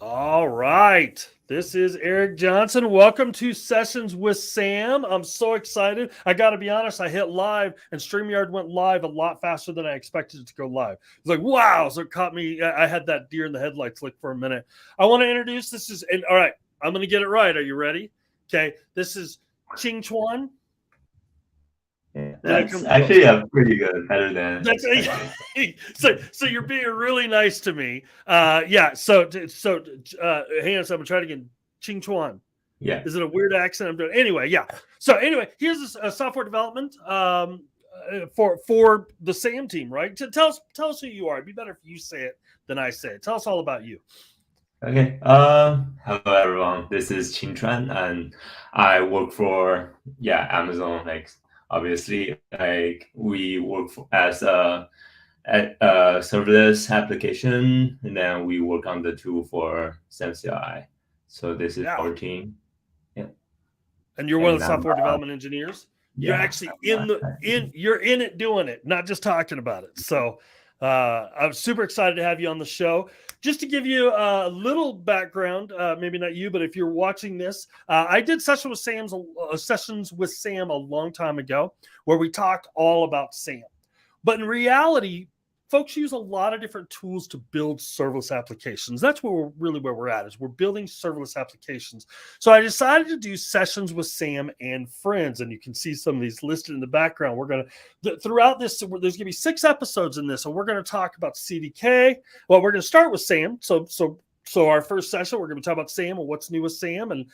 All right. This is Eric Johnson. Welcome to Sessions with Sam. I'm so excited. I got to be honest, I hit live and StreamYard went live a lot faster than I expected it to go live. It's like, wow. So it caught me. I had that deer in the headlights look for a minute. I want to introduce all right, I'm going to get it right. Are you ready? Okay. This is Qingchuan. Yeah, that's actually a pretty good, better than expected. So you're being really nice to me. Yeah. Hang on. So I'm gonna try it again. Qingchuan. Yeah. Is it a weird accent? I'm doing anyway. Yeah. So anyway, here's a software development for the SAM team, right? Tell us who you are. It'd be better if you say it than I say it. Tell us all about you. Okay. Hello everyone. This is Qingchuan, and I work for Amazon. Like obviously, like we work as a serverless application, and then we work on the tool for SAM CLI. So this is our team. Yeah. And you're one of the software development engineers. You're actually you're in it doing it, not just talking about it. So I'm super excited to have you on the show. Just to give you a little background, maybe not you, but if you're watching this, I did sessions with Sam a long time ago where we talked all about SAM. But in reality, folks use a lot of different tools to build serverless applications. That's where we're at, is we're building serverless applications. So I decided to do sessions with Sam and friends, and you can see some of these listed in the background. We're going to, throughout this, there's going to be 6 episodes in this, and we're going to talk about CDK. Well, we're going to start with Sam. So our first session, we're going to talk about SAM and what's new with SAM, and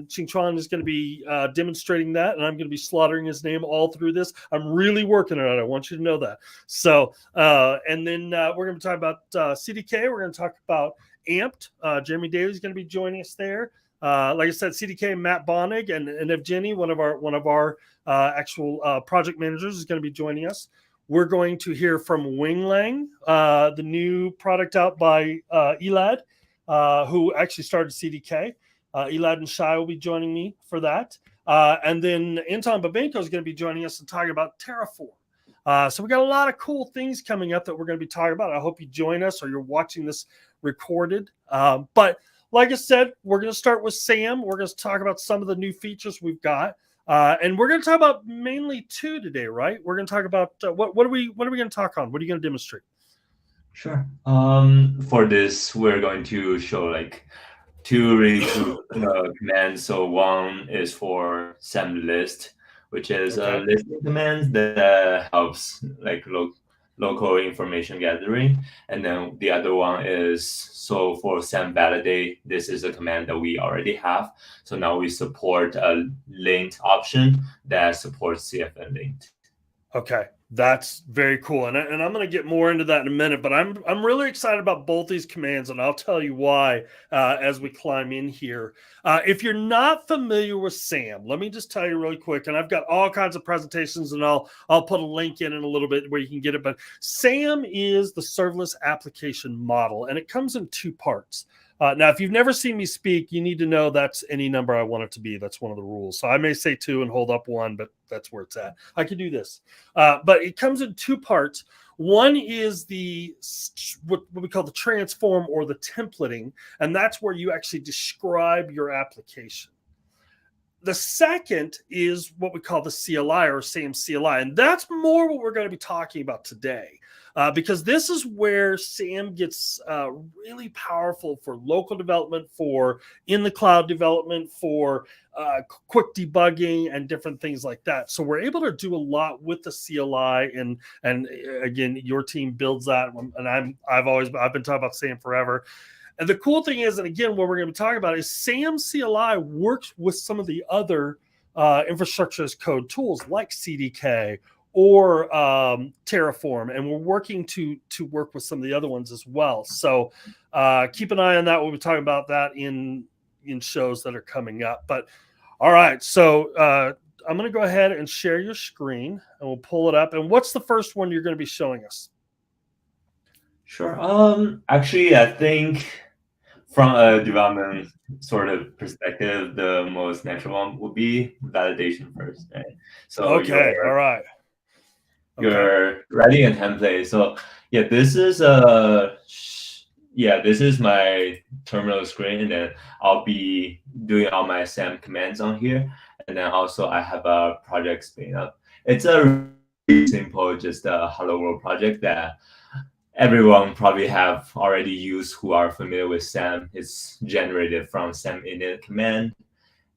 Qingchuan is going to be demonstrating that, and I'm going to be slaughtering his name all through this. I'm really working on it. I want you to know that. So, and then we're going to talk about CDK. We're going to talk about Amped. Jeremy Daly is going to be joining us there. Like I said, CDK, Matt Bonig, and Evgeny, one of our actual project managers, is going to be joining us. We're going to hear from Winglang, the new product out by Elad. Who actually started CDK. Elad and Shai will be joining me for that. And then Anton Babenko is going to be joining us and talking about Terraform. So we got a lot of cool things coming up that we're going to be talking about. I hope you join us or you're watching this recorded. But like I said, we're going to start with Sam. We're going to talk about some of the new features we've got. And we're going to talk about mainly 2 today, right? We're going to talk about what are we going to talk on? What are you going to demonstrate? Sure. For this, we're going to show like 2 really cool commands. So one is for SAM list, which is a listing command that helps like local information gathering. And then the other one is so for SAM validate. This is a command that we already have. So now we support a lint option that supports CFN lint. Okay, that's very cool, and I'm going to get more into that in a minute. But I'm really excited about both these commands, and I'll tell you why as we climb in here. If you're not familiar with SAM, let me just tell you really quick. And I've got all kinds of presentations, and I'll put a link in a little bit where you can get it. But SAM is the serverless application model, and it comes in 2 parts. Now, if you've never seen me speak, you need to know that's any number I want it to be. That's one of the rules. So I may say 2 and hold up 1, but that's where it's at. I can do this. But it comes in 2 parts. One is what we call the transform or the templating, and that's where you actually describe your application. The second is what we call the CLI or SAM CLI, and that's more what we're going to be talking about today. Because this is where SAM gets really powerful for local development, for in the cloud development, for quick debugging and different things like that. So we're able to do a lot with the CLI, and again, your team builds that. And I've been talking about SAM forever. And the cool thing is, and again, what we're going to be talking about is SAM CLI works with some of the other infrastructure as code tools like CDK or Terraform, and we're working to work with some of the other ones as well. So keep an eye on that. We'll be talking about that in shows that are coming up. But all right, so I'm going to go ahead and share your screen, and we'll pull it up. And what's the first one you're going to be showing us? Sure. Actually, I think from a development sort of perspective, the most natural one would be validation first, right? So okay, all right. You're writing a template. So yeah, this is a yeah, this is my terminal screen, and then I'll be doing all my SAM commands on here. And then also I have a project spin up. It's a really simple, just a hello world project that everyone probably have already used who are familiar with SAM. It's generated from SAM init command.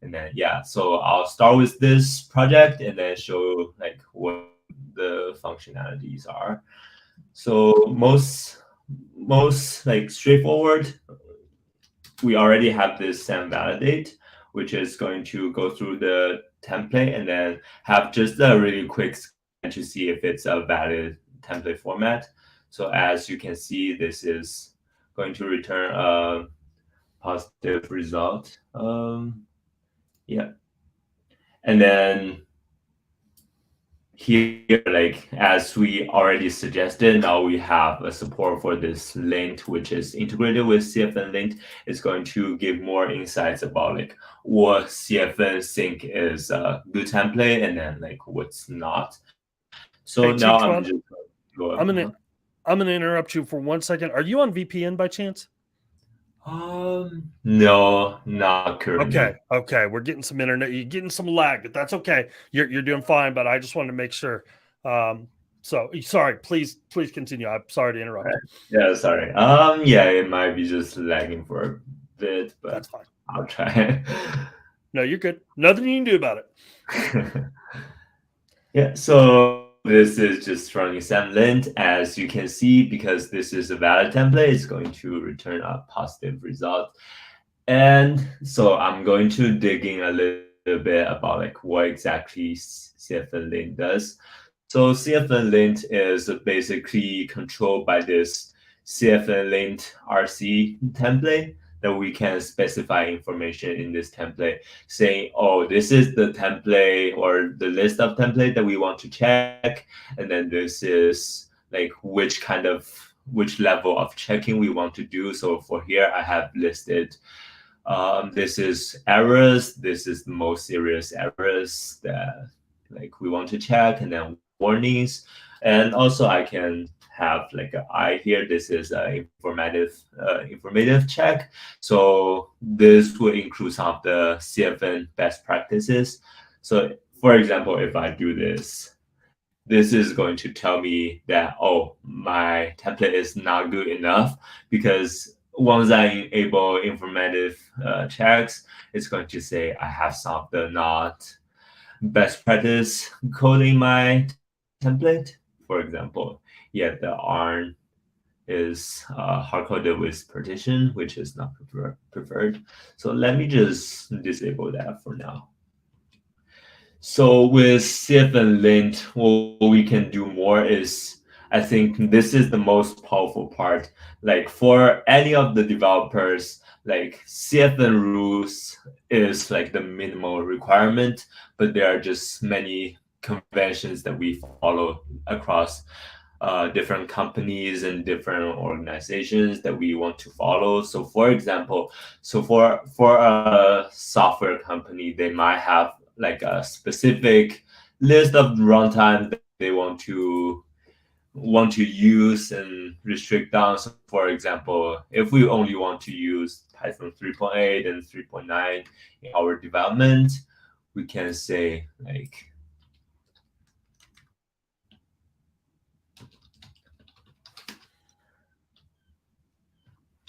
And then, yeah, so I'll start with this project and then show like what the functionalities are. So most like straightforward, we already have this SAM validate, which is going to go through the template and then have just a really quick scan to see if it's a valid template format. So as you can see, this is going to return a positive result. Yeah. And then here, like as we already suggested, now we have a support for this lint, which is integrated with CFN lint. It's going to give more insights about like what CFN think is a good template and then like what's not. So Hey, now Qingchuan, I'm just I'm gonna interrupt you for 1 second. Are you on VPN by chance? No, not currently. Okay. We're getting some internet. You're getting some lag, but that's okay. You're doing fine. But I just wanted to make sure. So sorry. Please continue. I'm sorry to interrupt. Yeah, sorry. Yeah, it might be just lagging for a bit, but that's fine. I'll try. No, you're good. Nothing you can do about it. Yeah, so this is just running SAM lint. As you can see, because this is a valid template, it's going to return a positive result. And so I'm going to dig in a little bit about like what exactly CFN lint does. So CFN lint is basically controlled by this CFN lint RC template that we can specify information in this template saying, oh, this is the template or the list of template that we want to check. And then this is like which level of checking we want to do. So for here, I have listed this is errors. This is the most serious errors that like we want to check, and then warnings. And also I can have like an I here. This is an informative check. So this will include some of the CFN best practices. So for example, if I do this, this is going to tell me that, oh, my template is not good enough, because once I enable informative checks, it's going to say I have some of the not best practice code in my template. For example, yeah, the ARN is hard-coded with partition, which is not preferred. So let me just disable that for now. So with CFN lint, what we can do more is, I think this is the most powerful part. Like for any of the developers, like CFN rules is like the minimal requirement, but there are just many conventions that we follow across different companies and different organizations that we want to follow. So for example, for a software company, they might have like a specific list of runtime that they want to use and restrict down. So for example, if we only want to use Python 3.8 and 3.9 in our development, we can say like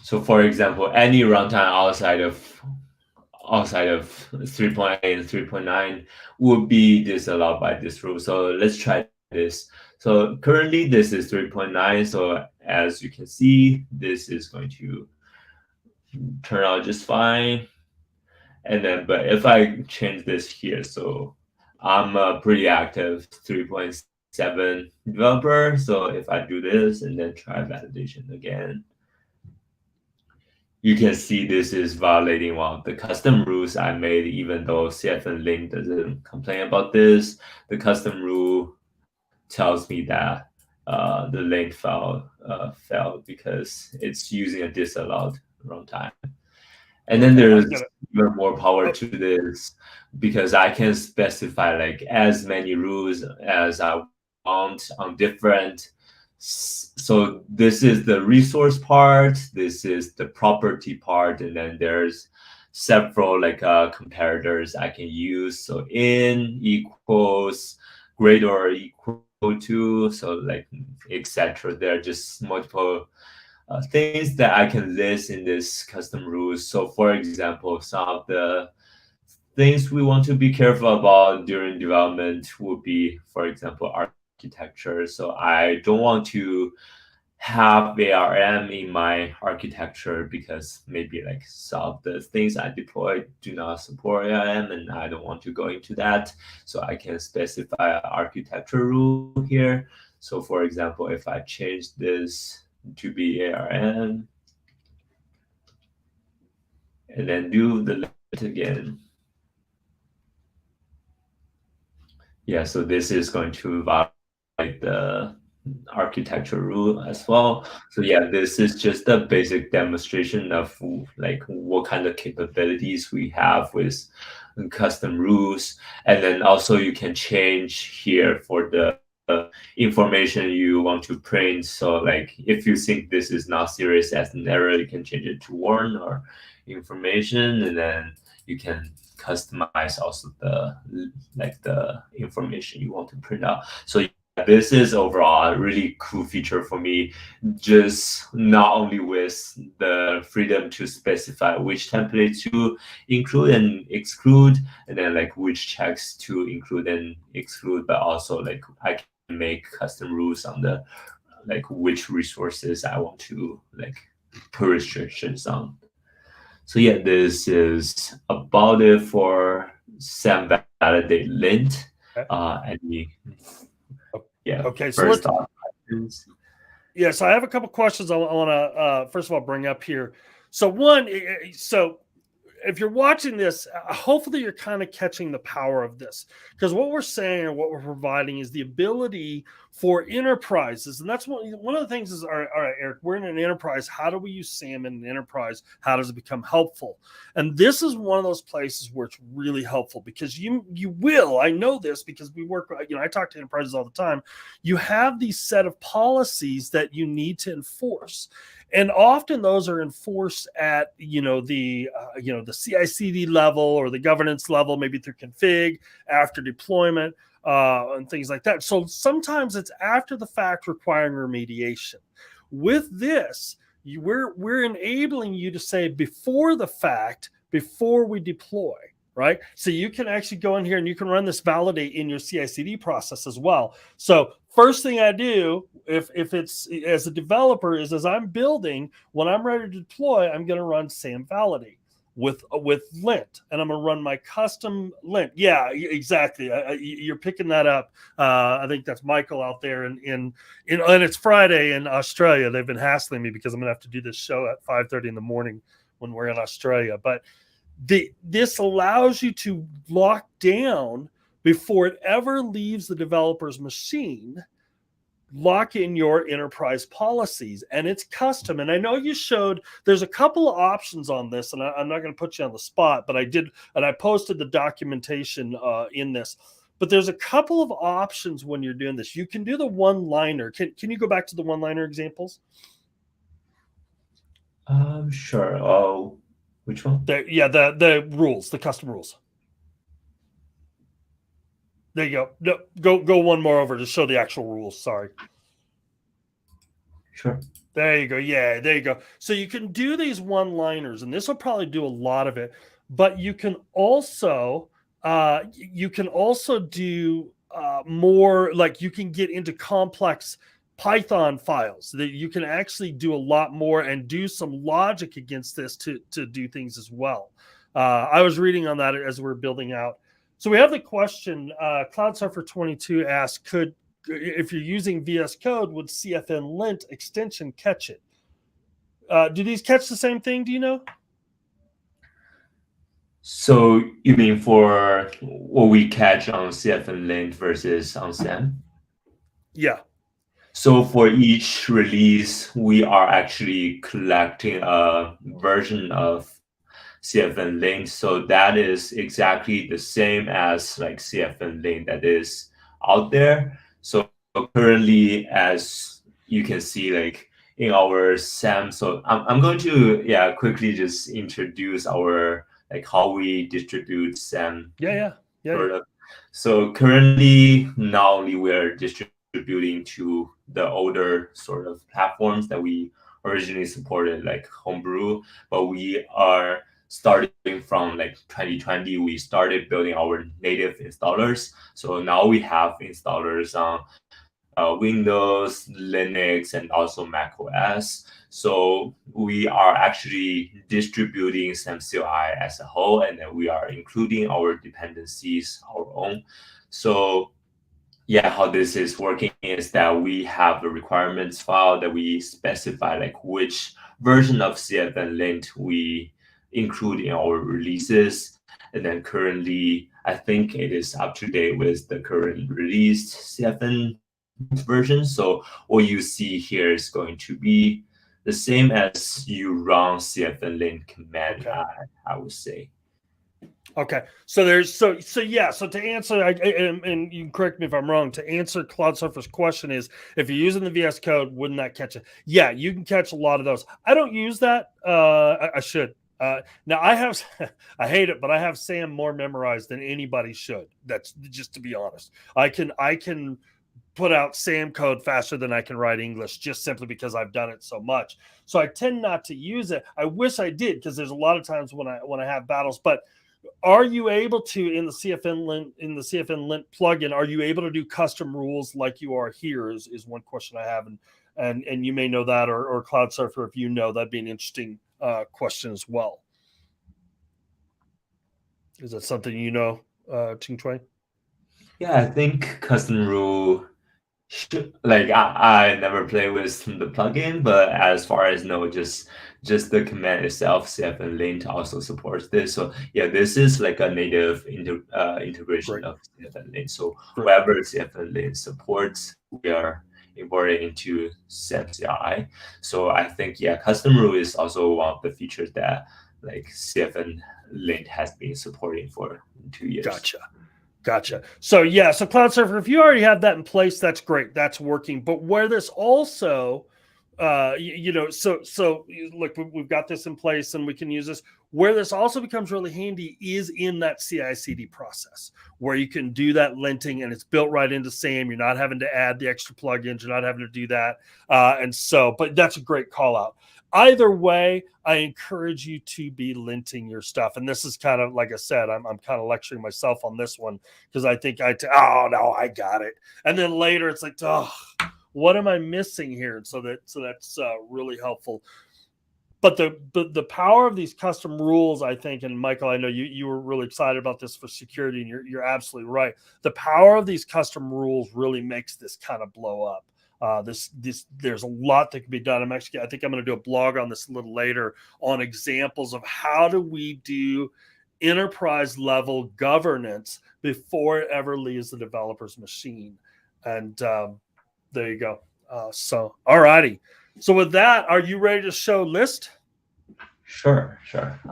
so for example, any runtime outside of 3.8 and 3.9 would be disallowed by this rule. So let's try this. So currently this is 3.9. So as you can see, this is going to turn out just fine. And then, but if I change this here, so I'm a pretty active 3.7 developer. So if I do this and then try validation again, you can see this is violating one of the custom rules I made, even though CFN lint doesn't complain about this. The custom rule tells me that the lint file failed because it's using a disallowed runtime. And then there's even more power to this, because I can specify like as many rules as I want on different So this is the resource part, this is the property part, and then there's several like comparators I can use. So in equals greater or equal to, so like etc. There are just multiple things that I can list in this custom rules. So for example, some of the things we want to be careful about during development would be, for example, architecture. So I don't want to have ARM in my architecture because maybe like some of the things I deploy do not support ARM, and I don't want to go into that. So I can specify an architecture rule here. So for example, if I change this to be ARM and then do the limit again. Yeah, so this is going to violate the architecture rule as well. So yeah, this is just a basic demonstration of like what kind of capabilities we have with custom rules. And then also you can change here for the information you want to print. So like if you think this is not serious as an error, you can change it to warn or information, and then you can customize also the information you want to print out. So this is overall a really cool feature for me, just not only with the freedom to specify which templates to include and exclude, and then like which checks to include and exclude, but also like I can make custom rules on the like which resources I want to like put restrictions on. So yeah, this is about it for SAM validate lint. Okay, so let's. Yeah, so I have a couple questions I want to first of all bring up here. So one, so if you're watching this, hopefully you're kind of catching the power of this, because what we're saying or what we're providing is the ability for enterprises. And that's one of the things is, all right, Eric, we're in an enterprise. How do we use SAM in an enterprise? How does it become helpful? And this is one of those places where it's really helpful, because you will, I know this because we work, I talk to enterprises all the time. You have these set of policies that you need to enforce. And often those are enforced at, the CI/CD level or the governance level, maybe through config, after deployment, and things like that. So sometimes it's after the fact requiring remediation. With this, we're enabling you to say before the fact, before we deploy. Right? So you can actually go in here and you can run this validate in your CI/CD process as well. So first thing I do, if it's as a developer, is as I'm building, when I'm ready to deploy, I'm going to run SAM validate with lint, and I'm going to run my custom lint. Yeah, exactly. You're picking that up. I think that's Michael out there, and it's Friday in Australia. They've been hassling me because I'm going to have to do this show at 5:30 in the morning when we're in Australia, but. This allows you to lock down before it ever leaves the developer's machine, lock in your enterprise policies, and it's custom. And I know you showed there's a couple of options on this, and I'm not going to put you on the spot, but I did, and I posted the documentation in this. But there's a couple of options when you're doing this. You can do the one-liner. Can you go back to the one-liner examples? Sure. Which one? The rules, the custom rules. There you go. No, go one more over to show the actual rules. Sorry. Sure. There you go. Yeah, there you go. So you can do these one-liners, and this will probably do a lot of it. But you can also do more. Like you can get into complex Python files that you can actually do a lot more and do some logic against this to do things as well. I was reading on that as we're building out. So we have the question, Cloud Surfer 22 asks, if you're using VS Code, would CFN lint extension catch it? Do these catch the same thing? Do you know? So you mean for what we catch on CFN lint versus on SAM? Yeah. So for each release, we are actually collecting a version of CFN lint. So that is exactly the same as like CFN lint that is out there. So currently, as you can see like in our SAM. So I'm going to quickly just introduce our like how we distribute SAM Yeah. product. So currently not only we're distributing to the older sort of platforms that we originally supported like Homebrew, but we are starting from like 2020, we started building our native installers. So now we have installers on Windows, Linux, and also Mac OS. So we are actually distributing SAMCLI as a whole, and then we are including our dependencies, our own. So yeah, how this is working is that we have a requirements file that we specify like which version of CFN lint we include in our releases. And then currently, I think it is up to date with the current released CFN version. So what you see here is going to be the same as you run CFN lint command, Okay. I would say. Okay, so there's so yeah. So to answer, and you can correct me if I'm wrong. To answer Cloudsurfer's question is, if you're using the VS Code, wouldn't that catch it? Yeah, you can catch a lot of those. I don't use that. I should. Now I have, I hate it, but I have SAM more memorized than anybody should. That's just to be honest. I can put out SAM code faster than I can write English, just simply because I've done it so much. So I tend not to use it. I wish I did, because there's a lot of times when I have battles, but are you able to in the CFN lint plugin? Are you able to do custom rules like you are here? Is one question I have, and you may know that, or Cloudsurfer, if you know, that'd be an interesting question as well. Is that something you know, Qingchuan? Yeah, I think custom rule. Like I never play with the plugin, but as far as know, just the command itself, CFN lint also supports this. So yeah, this is like a native integration Great. of CFN lint. So Great. whatever CFN lint supports, we are importing into SAMCLI. So I think custom rule is also one of the features that like CFN lint has been supporting for 2 years. Gotcha. So yeah, so Cloudsurfer, if you already have that in place, that's great. That's working. But where this also, so look, we've got this in place and we can use this. Where this also becomes really handy is in that CI/CD process, where you can do that linting and it's built right into SAM. You're not having to add the extra plugins. You're not having to do that. But that's a great call out. Either way, I encourage you to be linting your stuff. And this is kind of, like I said, I'm kind of lecturing myself on this one, because I think oh no, I got it. And then later it's like, oh, what am I missing here? And so that's really helpful. But the power of these custom rules, I think, and Michael, I know you were really excited about this for security, and you're absolutely right. The power of these custom rules really makes this kind of blow up. There's a lot that can be done. I think I'm going to do a blog on this a little later on examples of how do we do enterprise level governance before it ever leaves the developer's machine. And there you go. So, all righty. So with that, are you ready to show list? Sure.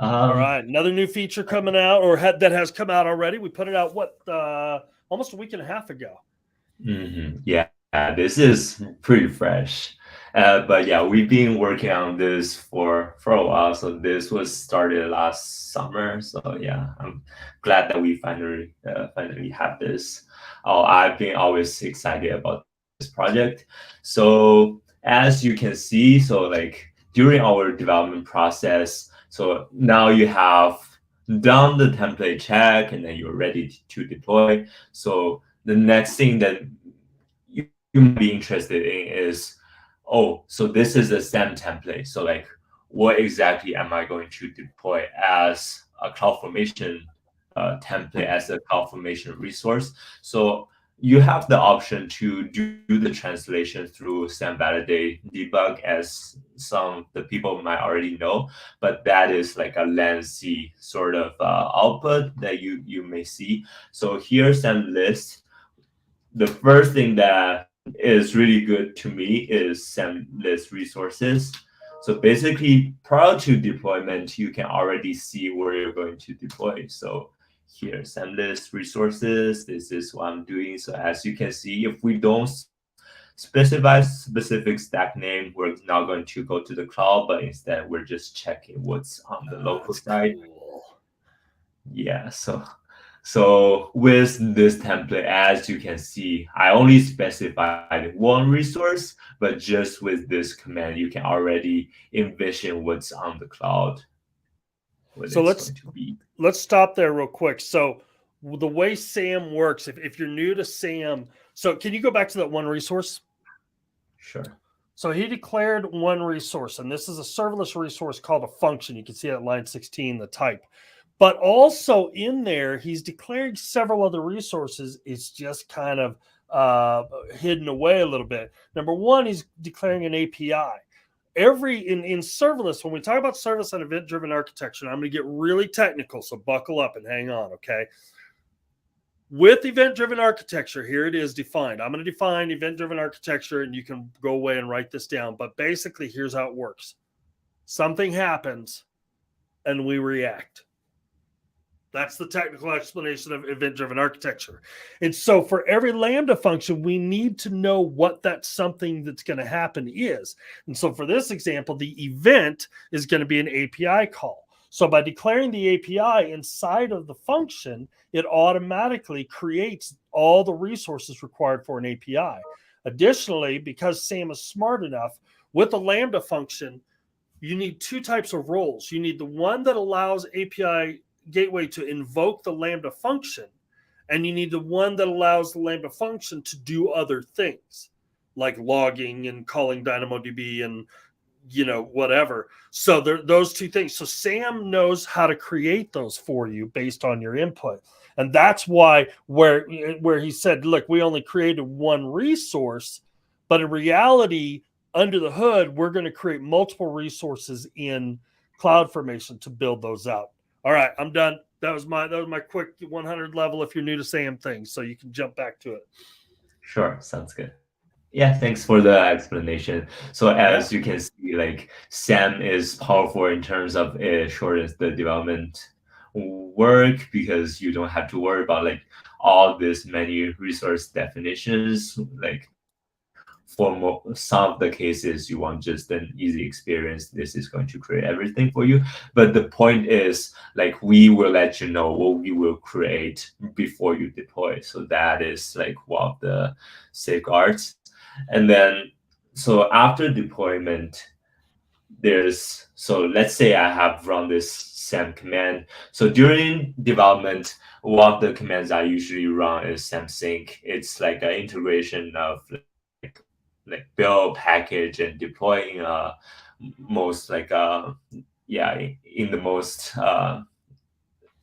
All right, another new feature coming out, or that has come out already. We put it out almost a week and a half ago. Mm-hmm. Yeah, this is pretty fresh. But yeah, we've been working on this for a while. So this was started last summer. So yeah, I'm glad that we finally have this. I've been always excited about this project. So as you can see, so like during our development process, so now you have done the template check and then you're ready to deploy. So the next thing that you might be interested in is, so this is a SAM template. So like, what exactly am I going to deploy as a CloudFormation template, as a CloudFormation resource? So you have the option to do the translation through SAM validate debug, as some the people might already know, but that is like a lengthy sort of output that you may see. So here's SAM list. The first thing that is really good to me is SAM list resources. So basically, prior to deployment, you can already see where you're going to deploy. So here, SAM list resources, this is what I'm doing. So as you can see, if we don't specify specific stack name, we're not going to go to the cloud, but instead we're just checking what's on the local side. Cool. Yeah, so with this template, as you can see, I only specified one resource, but just with this command, you can already envision what's on the cloud, what So it's going to be. let's stop there real quick. So the way SAM works, if you're new to SAM, so can you go back to that one resource? Sure. So he declared one resource, and this is a serverless resource called a function. You can see it at line 16, the type. But also in there, he's declaring several other resources. It's just kind of hidden away a little bit. Number one, he's declaring an API. In serverless, when we talk about serverless and event-driven architecture, I'm going to get really technical, so buckle up and hang on, okay? With event-driven architecture, here it is defined. I'm going to define event-driven architecture, and you can go away and write this down. But basically, here's how it works. Something happens, and we react. That's the technical explanation of event-driven architecture. And so for every Lambda function, we need to know what that something that's going to happen is. And so for this example, the event is going to be an API call. So by declaring the API inside of the function, it automatically creates all the resources required for an API. Additionally, because SAM is smart enough, with a Lambda function, you need two types of roles. You need the one that allows API gateway to invoke the Lambda function, and you need the one that allows the Lambda function to do other things like logging and calling DynamoDB and whatever. So those two things. So SAM knows how to create those for you based on your input. And that's why where he said, look, we only created one resource, but in reality, under the hood, we're going to create multiple resources in CloudFormation to build those out. All right, I'm done. That was my quick 100 level if you're new to SAM things, so you can jump back to it. Sure, sounds good. Yeah, thanks for the explanation. So as you can see, like SAM is powerful in terms of it shortens the development work because you don't have to worry about like all this many resource definitions. Like for some of the cases, you want just an easy experience. This is going to create everything for you. But the point is, like, we will let you know what we will create before you deploy. So that is like one of the safeguards. And then, so after deployment, so let's say I have run this SAM command. So during development, one of the commands I usually run is SAM sync. It's like an integration of like build, package, and deploying most like in the most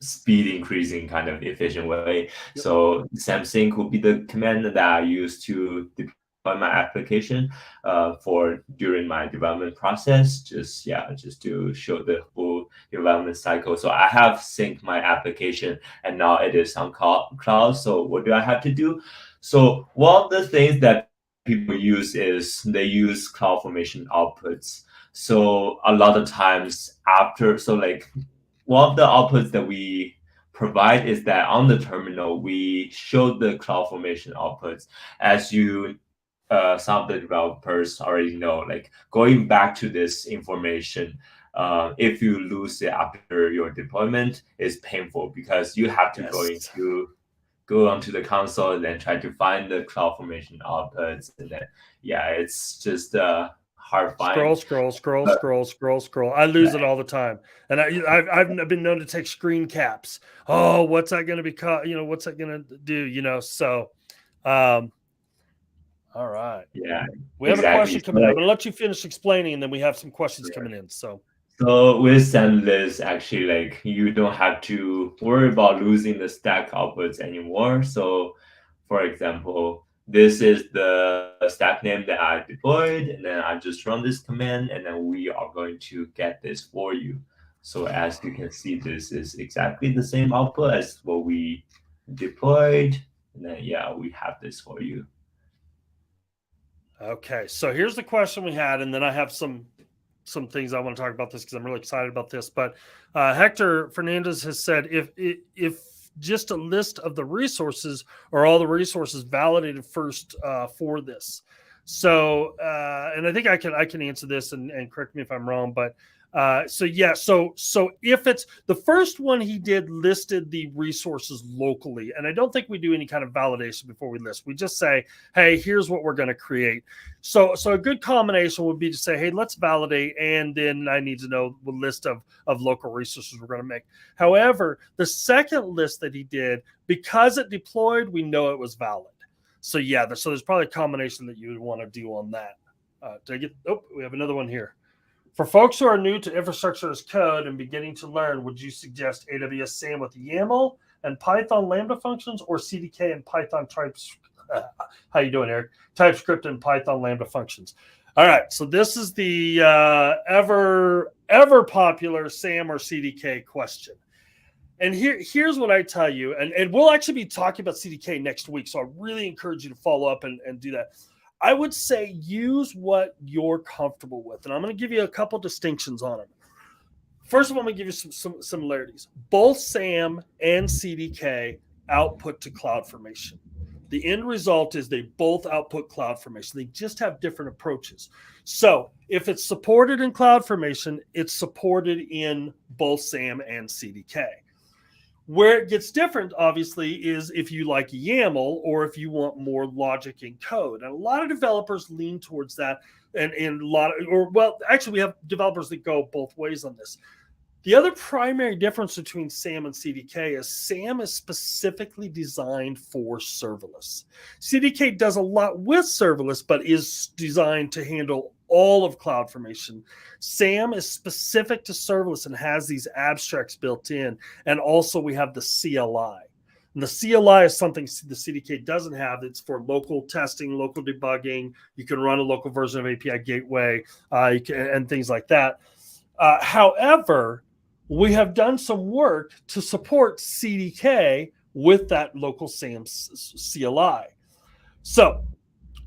speed increasing kind of efficient way. Yep. So SAM sync will be the command that I use to deploy my application during my development process, just to show the full development cycle. So I have synced my application and now it is on cloud. So what do I have to do? So one of the things that people use is they use CloudFormation outputs. So a lot of times one of the outputs that we provide is that on the terminal, we show the CloudFormation outputs. As some of the developers already know, like going back to this information, if you lose it after your deployment, is painful because you have to go onto the console and then try to find the CloudFormation outputs, and then it's just hard find. Scroll. I lose it all the time, and I've been known to take screen caps. Oh, what's that going to be? What's that going to do? So, all right. Yeah, we have a question coming in. I'm going to let you finish explaining, and then we have some questions coming in. So with SAMlist, actually, like you don't have to worry about losing the stack outputs anymore. So, for example, this is the stack name that I deployed, and then I just run this command, and then we are going to get this for you. So as you can see, this is exactly the same output as what we deployed, and then we have this for you. Okay, so here's the question we had, and then I have some things I want to talk about this because I'm really excited about this. But Hector Fernandez has said, if just a list of the resources or all the resources validated first for this. So, and I think I can answer this and correct me if I'm wrong, but so if it's the first one he did listed the resources locally, and I don't think we do any kind of validation before we list. We just say, hey, here's what we're going to create. So a good combination would be to say, hey, let's validate, and then I need to know the list of local resources we're going to make. However, the second list that he did, because it deployed, we know it was valid. So yeah, so there's probably a combination that you would want to do on that. Did I get? Oh, we have another one here. For folks who are new to infrastructure as code and beginning to learn, would you suggest AWS SAM with YAML and Python Lambda functions, or CDK and Python types? How you doing, Eric? TypeScript and Python Lambda functions. All right, so this is the ever popular SAM or CDK question. And here's what I tell you, and we'll actually be talking about CDK next week, so I really encourage you to follow up and do that. I would say use what you're comfortable with. And I'm going to give you a couple distinctions on it. First of all, I'm going to give you some similarities. Both SAM and CDK output to CloudFormation. The end result is they both output CloudFormation. They just have different approaches. So if it's supported in CloudFormation, it's supported in both SAM and CDK. Where it gets different, obviously, is if you like YAML or if you want more logic in code. And a lot of developers lean towards that. And actually, we have developers that go both ways on this. The other primary difference between SAM and CDK is SAM is specifically designed for serverless. CDK does a lot with serverless, but is designed to handle all of CloudFormation. SAM is specific to serverless and has these abstracts built in. And also we have the CLI. And the CLI is something the CDK doesn't have. It's for local testing, local debugging. You can run a local version of API Gateway and things like that. However, we have done some work to support CDK with that local SAM CLI. So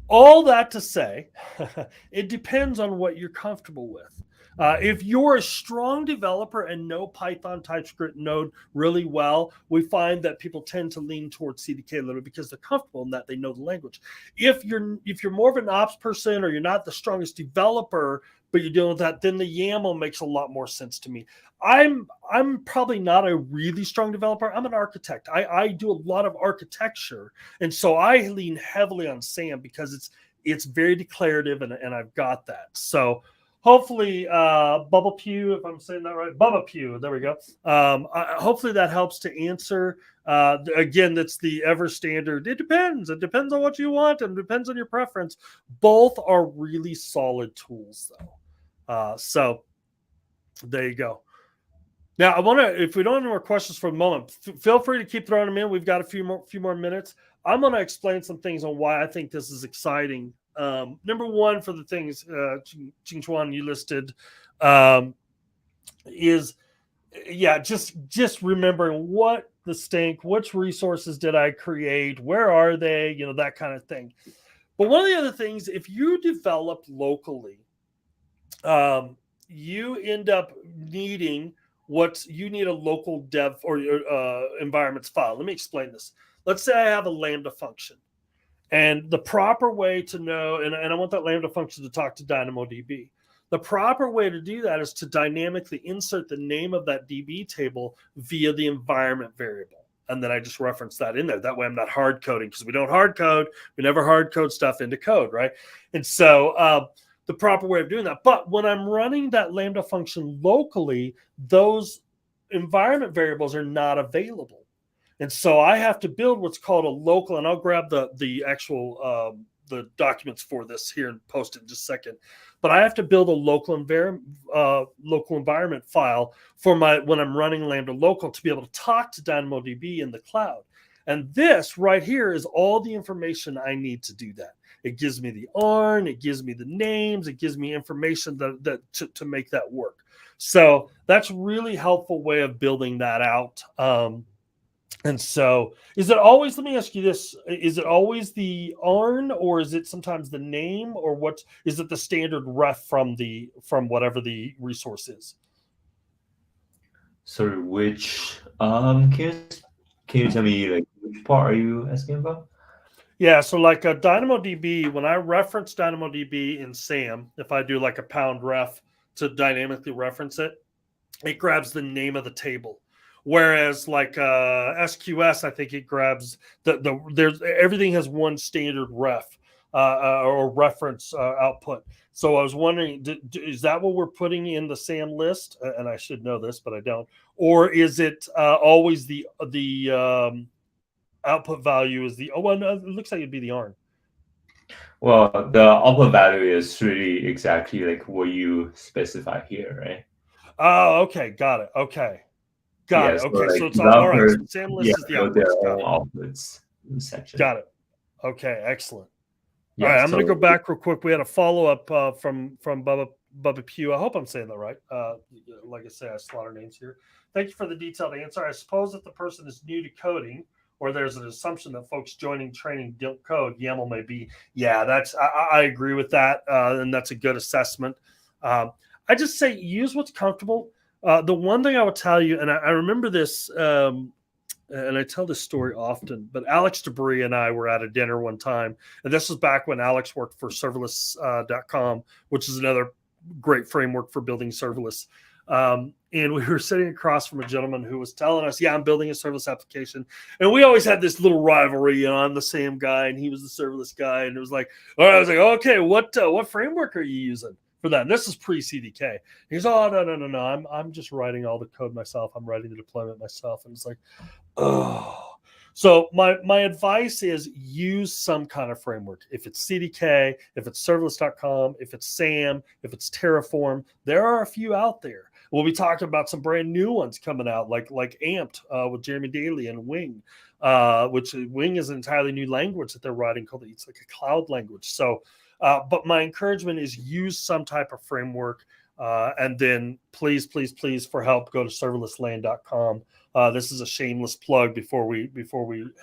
all that to say, it depends on what you're comfortable with. If you're a strong developer and know Python, TypeScript, Node really well, we find that people tend to lean towards CDK a little bit because they're comfortable in that they know the language. If you're more of an ops person or you're not the strongest developer, but you're dealing with that, then the YAML makes a lot more sense to me. I'm probably not a really strong developer. I'm an architect. I do a lot of architecture, and so I lean heavily on SAM because it's very declarative, and I've got that. So hopefully, Bubble Pew, if I'm saying that right, Bubba Pew, there we go. Hopefully that helps to answer. Again, that's the ever standard. It depends. It depends on what you want, and it depends on your preference. Both are really solid tools, though. So there you go. Now, I want to, if we don't have any more questions for the moment, feel free to keep throwing them in. We've got a few more minutes. I'm going to explain some things on why I think this is exciting. Number one, for the things, Qingchuan, you listed, is, yeah, just remembering what the stink, which resources did I create, where are they, that kind of thing. But one of the other things, if you develop locally, you end up needing you need a local dev or environments file. Let me explain this. Let's say I have a Lambda function, and the proper way to know, and I want that Lambda function to talk to DynamoDB. The proper way to do that is to dynamically insert the name of that DB table via the environment variable. And then I just reference that in there. That way I'm not hard coding, because we don't hard code. We never hard code stuff into code, right? And so the proper way of doing that. But when I'm running that Lambda function locally, those environment variables are not available. And so I have to build what's called a local, and I'll grab the actual the documents for this here and post it in just a second. But I have to build a local environment file for when I'm running Lambda local to be able to talk to DynamoDB in the cloud. And this right here is all the information I need to do that. It gives me the ARN, it gives me the names, it gives me information to make that work. So that's really helpful way of building that out. And so is it always, let me ask you this, is it always the ARN, or is it sometimes the name, or is it the standard ref from whatever the resource is? Sorry, which can you tell me, like, which part are you asking about? Yeah, so like a DynamoDB, when I reference DynamoDB in SAM, if I do like a pound ref to dynamically reference it, it grabs the name of the table. Whereas like SQS, I think it grabs there's everything has one standard ref or reference output. So I was wondering, is that what we're putting in the SAM list? And I should know this, but I don't. Or is it always the output value is the well, no, it looks like it'd be the ARN. Well, the output value is really exactly like what you specify here, right? Oh, okay, got it. Okay, got it. So Okay, like so it's all right. So developers, SAM list is the build their outputs. Got own it. outputs section. Got it. Okay, excellent. All Yeah, right, I'm going to so go back real quick. We had a follow up from Bubba Pugh. I hope I'm saying that right. Like I say, I slaughter names here. Thank you for the detailed answer. I suppose if the person is new to coding, or there's an assumption that folks joining training don't code, YAML may be. Yeah, I agree with that, and that's a good assessment. I just say use what's comfortable. The one thing I would tell you, and I remember this. And I tell this story often, but Alex Debris and I were at a dinner one time, and this was back when Alex worked for serverless.com, which is another great framework for building serverless. And we were sitting across from a gentleman who was telling us, yeah, I'm building a serverless application. And we always had this little rivalry. I'm the SAM guy and he was the serverless guy. And it was like, all right, I was like, okay, what framework are you using for that? And this is pre-CDK. He goes, oh, no. I'm just writing all the code myself. I'm writing the deployment myself. And it's like, oh. So my advice is use some kind of framework. If it's CDK, if it's serverless.com, if it's SAM, if it's Terraform, there are a few out there. We'll be talking about some brand new ones coming out, like Amped with Jeremy Daly and Wing, which Wing is an entirely new language that they're writing called it's like a cloud language. So, but my encouragement is use some type of framework. And then please, for help, go to serverlessland.com. This is a shameless plug before we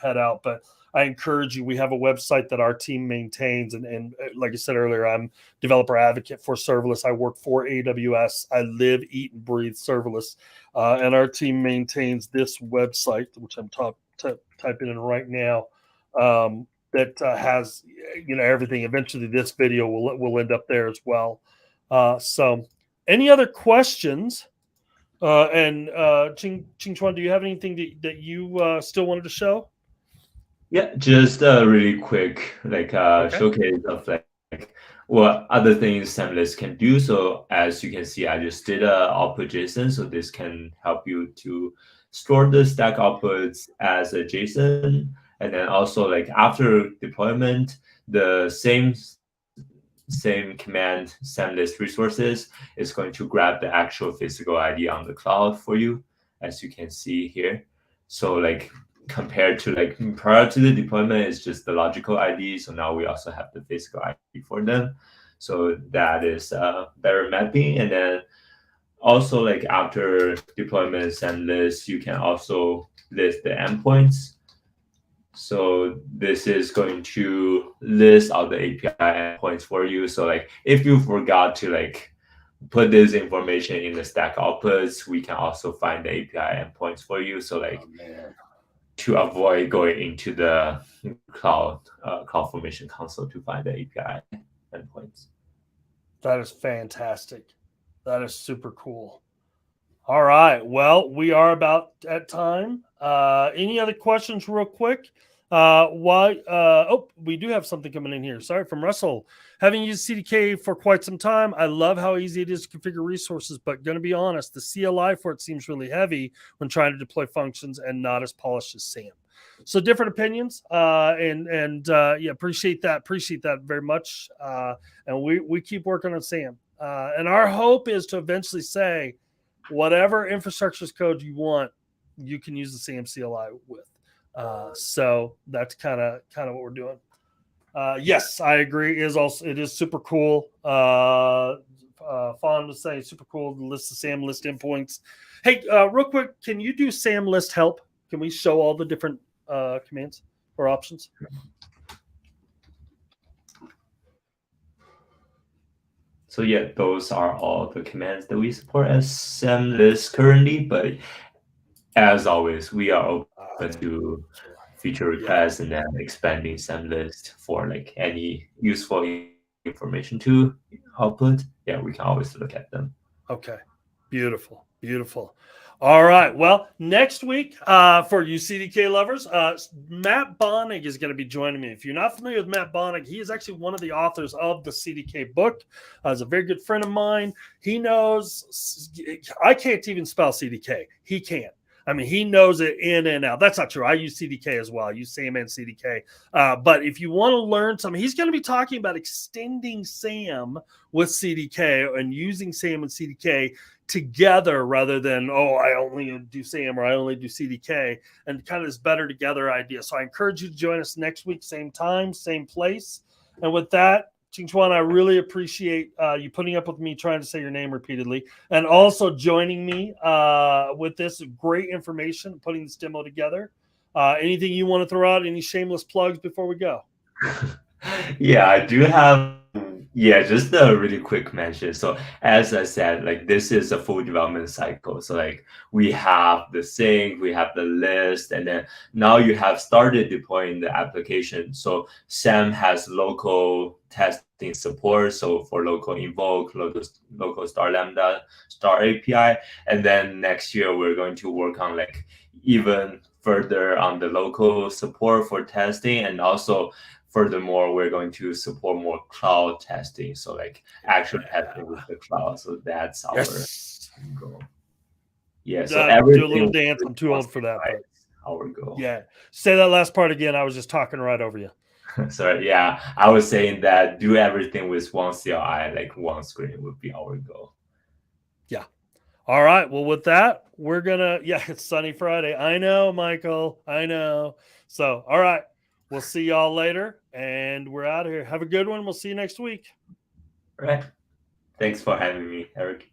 head out, but I encourage you. We have a website that our team maintains, and like I said earlier, I'm developer advocate for serverless. I work for AWS. I live, eat, and breathe serverless, and our team maintains this website, which I'm typing in right now. That has everything. Eventually, this video will end up there as well. So, any other questions? And Qingchuan, do you have anything that you still wanted to show? Yeah, just a really quick showcase of like what other things SAMlist can do. So as you can see, I just did a output JSON. So this can help you to store the stack outputs as a JSON. And then also like after deployment, the same command SAMlist resources is going to grab the actual physical ID on the cloud for you, as you can see here. So like compared to like prior to the deployment, it's just the logical ID. So now we also have the physical ID for them. So that is better mapping. And then also like after deployment SAMlist, you can also list the endpoints. So this is going to list all the API endpoints for you. So like if you forgot to like put this information in the stack outputs, we can also find the API endpoints for you. So like to avoid going into the CloudFormation console to find the API endpoints. That is fantastic. That is super cool. All right. Well, we are about at time. Any other questions real quick? We do have something coming in here. Sorry, from Russell. Having used CDK for quite some time, I love how easy it is to configure resources, but going to be honest, the CLI for it seems really heavy when trying to deploy functions and not as polished as SAM. So different opinions, appreciate that very much. And we keep working on SAM. And our hope is to eventually say, whatever infrastructure code you want, you can use the SAM CLI with. So that's kind of what we're doing. Yes, I agree. It is super cool. Fawn was saying super cool to list the SAM list endpoints. Hey, real quick, can you do SAM list help? Can we show all the different commands or options? So yeah, those are all the commands that we support as SAMlist currently, but as always, we are open to feature requests and then expanding SAM list for like any useful information to output, yeah, we can always look at them. Okay. Beautiful. Beautiful. All right. Well, next week, for you CDK lovers, Matt Bonig is going to be joining me. If you're not familiar with Matt Bonig, he is actually one of the authors of the CDK book. He's a very good friend of mine. He knows, I can't even spell CDK. He can't. I mean, he knows it in and out. That's not true. I use CDK as well. I use SAM and CDK. But if you want to learn something, he's going to be talking about extending SAM with CDK and using SAM and CDK together rather than, I only do SAM or I only do CDK, and kind of this better together idea. So I encourage you to join us next week, same time, same place. And with that, Qingchuan, I really appreciate you putting up with me trying to say your name repeatedly and also joining me with this great information, putting this demo together. Anything you want to throw out? Any shameless plugs before we go? Yeah, I do have, just a really quick mention. So as I said, like this is a full development cycle. So like we have the sync, we have the list, and then now you have started deploying the application. So SAM has local testing support. So for local invoke, local star lambda, star API. And then next year, we're going to work on like even further on the local support for testing, and also furthermore, we're going to support more cloud testing. So like actual testing with the cloud. So that's our goal. Yeah. So everything. Do a little dance. I'm too old for that. But our goal. Yeah. Say that last part again. I was just talking right over you. Sorry. Yeah. I was saying that do everything with one CLI, like one screen would be our goal. Yeah. All right. Well, with that, we're going to, it's Sunny Friday. I know, Michael. I know. So, all right. We'll see y'all later, and we're out of here. Have a good one. We'll see you next week. All right. Thanks for having me, Eric.